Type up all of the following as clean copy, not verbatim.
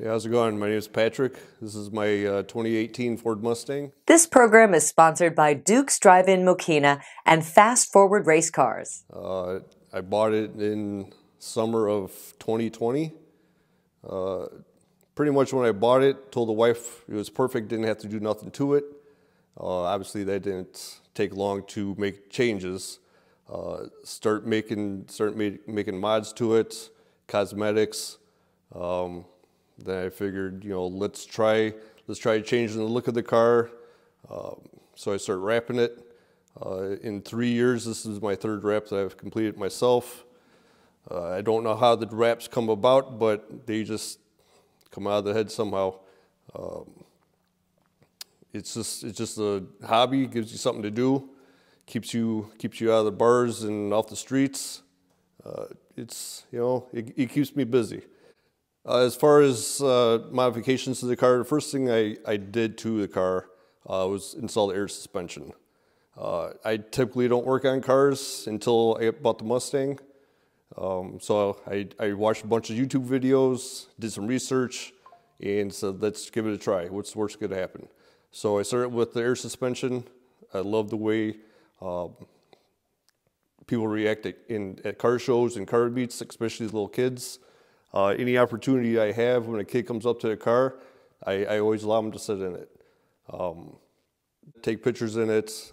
Hey, how's it going? My name is Patrick. This is my 2018 Ford Mustang. This program is sponsored by Duke's Drive-In Mokina and Fast Forward Race Cars. I bought it in summer of 2020. Pretty much when I bought it, told the wife it was perfect, didn't have to do nothing to it. Obviously that didn't take long to make changes. Start making mods to it, cosmetics. Then I figured, let's try changing the look of the car. So I started wrapping it. In 3 years, this is my third wrap that I've completed myself. I don't know how the wraps come about, but they just come out of the head somehow. It's just a hobby. Gives you something to do. Keeps you out of the bars and off the streets. It keeps me busy. As far as modifications to the car, the first thing I did to the car was install the air suspension. I typically don't work on cars until I bought the Mustang. So I watched a bunch of YouTube videos, did some research, and said, let's give it a try. What's the worst that could happen? So I started with the air suspension. I love the way people react at car shows and car meets, especially little kids. Any opportunity I have when a kid comes up to the car, I always allow them to sit in it. Take pictures in it,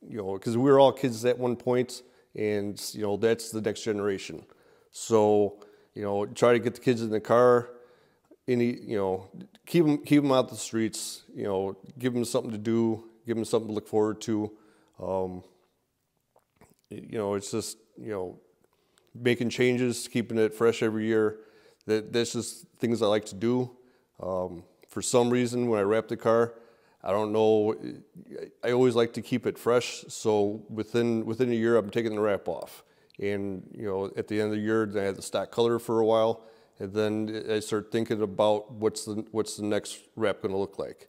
because we were all kids at one point, and that's the next generation. So try to get the kids in the car. Keep them out the streets. Give them something to do. Give them something to look forward to. It's just making changes, keeping it fresh every year. That's just things I like to do. For some reason, when I wrap the car, I don't know, I always like to keep it fresh. So within a year, I'm taking the wrap off. And at the end of the year, then I had the stock color for a while, and then I start thinking about what's the next wrap going to look like.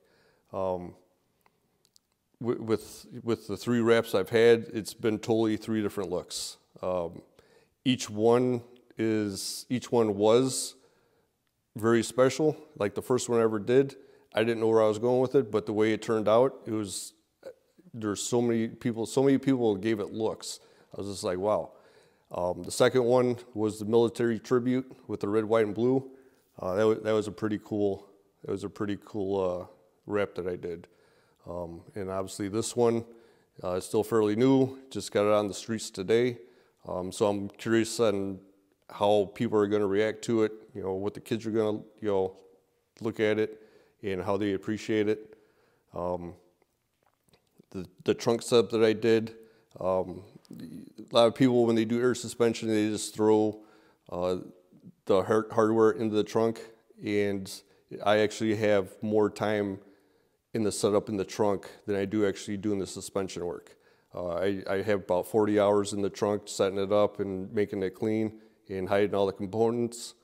With the 3 wraps I've had, it's been totally 3 different looks. Each one was very special. Like the first one I ever did, I didn't know where I was going with it, but the way it turned out, there's so many people gave it looks. I was just like, wow. The second one was the military tribute with the red, white, and blue. That was a pretty cool wrap that I did. And obviously this one is still fairly new. Just got it on the streets today. So I'm curious on how people are going to react to it, what the kids are going to, look at it and how they appreciate it. The trunk setup that I did, a lot of people, when they do air suspension, they just throw the hardware into the trunk, and I actually have more time in the setup in the trunk than I do actually doing the suspension work. I have about 40 hours in the trunk setting it up and making it clean and hiding all the components.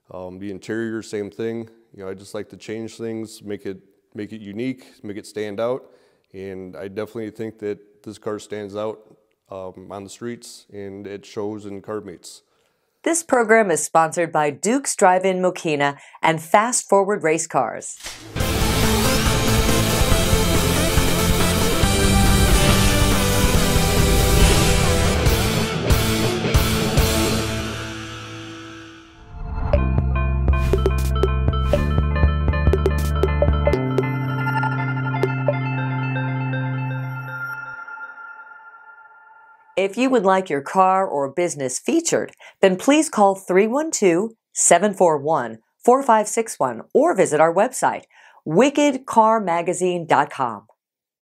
The interior, same thing. I just like to change things, make it unique, make it stand out. And I definitely think that this car stands out on the streets, and it shows in car meets. This program is sponsored by Duke's Drive-In Mokina and Fast Forward Race Cars. If you would like your car or business featured, then please call 312-741-4561 or visit our website, wickedcarmagazine.com.